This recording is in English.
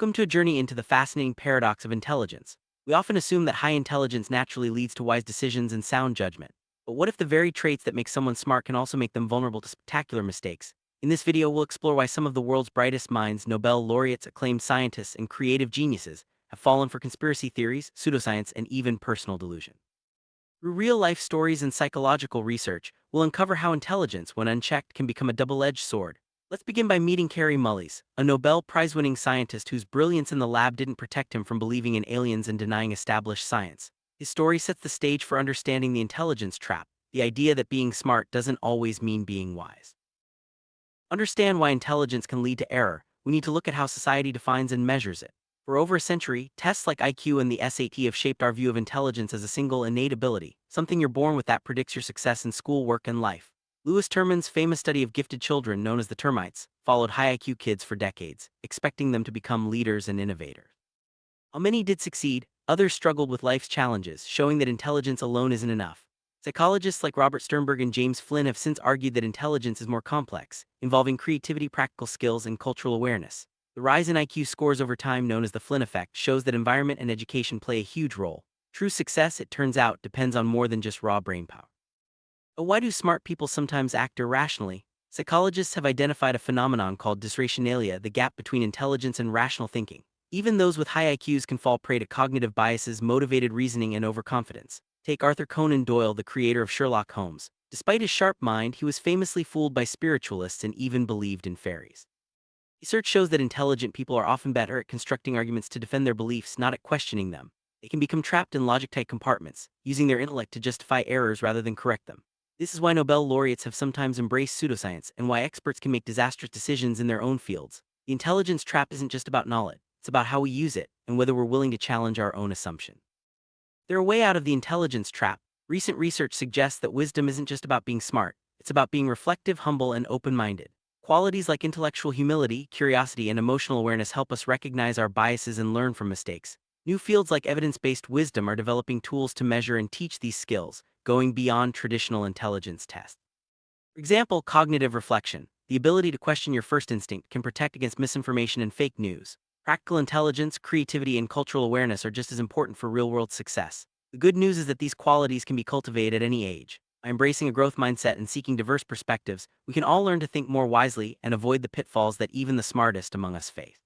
Welcome to a journey into the fascinating paradox of intelligence. We often assume that high intelligence naturally leads to wise decisions and sound judgment. But what if the very traits that make someone smart can also make them vulnerable to spectacular mistakes? In this video, we'll explore why some of the world's brightest minds, Nobel laureates, acclaimed scientists, and creative geniuses have fallen for conspiracy theories, pseudoscience, and even personal delusion. Through real-life stories and psychological research, we'll uncover how intelligence, when unchecked, can become a double-edged sword. Let's begin by meeting Carey Mullis, a Nobel Prize-winning scientist whose brilliance in the lab didn't protect him from believing in aliens and denying established science. His story sets the stage for understanding the intelligence trap, the idea that being smart doesn't always mean being wise. Understand why intelligence can lead to error. We need to look at how society defines and measures it. For over a century, tests like IQ and the SAT have shaped our view of intelligence as a single innate ability, something you're born with that predicts your success in school, work, and life. Lewis Terman's famous study of gifted children, known as the termites, followed high IQ kids for decades, expecting them to become leaders and innovators. While many did succeed, others struggled with life's challenges, showing that intelligence alone isn't enough. Psychologists like Robert Sternberg and James Flynn have since argued that intelligence is more complex, involving creativity, practical skills, and cultural awareness. The rise in IQ scores over time, known as the Flynn effect, shows that environment and education play a huge role. True success, it turns out, depends on more than just raw brainpower. But why do smart people sometimes act irrationally? Psychologists have identified a phenomenon called dysrationalia, the gap between intelligence and rational thinking. Even those with high IQs can fall prey to cognitive biases, motivated reasoning, and overconfidence. Take Arthur Conan Doyle, the creator of Sherlock Holmes. Despite his sharp mind, he was famously fooled by spiritualists and even believed in fairies. Research shows that intelligent people are often better at constructing arguments to defend their beliefs, not at questioning them. They can become trapped in logic-tight compartments, using their intellect to justify errors rather than correct them. This is why Nobel laureates have sometimes embraced pseudoscience and why experts can make disastrous decisions in their own fields. The intelligence trap isn't just about knowledge, it's about how we use it and whether we're willing to challenge our own assumption. There are a way out of the intelligence trap. Recent research suggests that wisdom isn't just about being smart, it's about being reflective, humble, and open-minded. Qualities like intellectual humility, curiosity, and emotional awareness help us recognize our biases and learn from mistakes. New fields like evidence-based wisdom are developing tools to measure and teach these skills, going beyond traditional intelligence tests. For example, cognitive reflection, the ability to question your first instinct, can protect against misinformation and fake news. Practical intelligence, creativity, and cultural awareness are just as important for real-world success. The good news is that these qualities can be cultivated at any age. By embracing a growth mindset and seeking diverse perspectives, we can all learn to think more wisely and avoid the pitfalls that even the smartest among us face.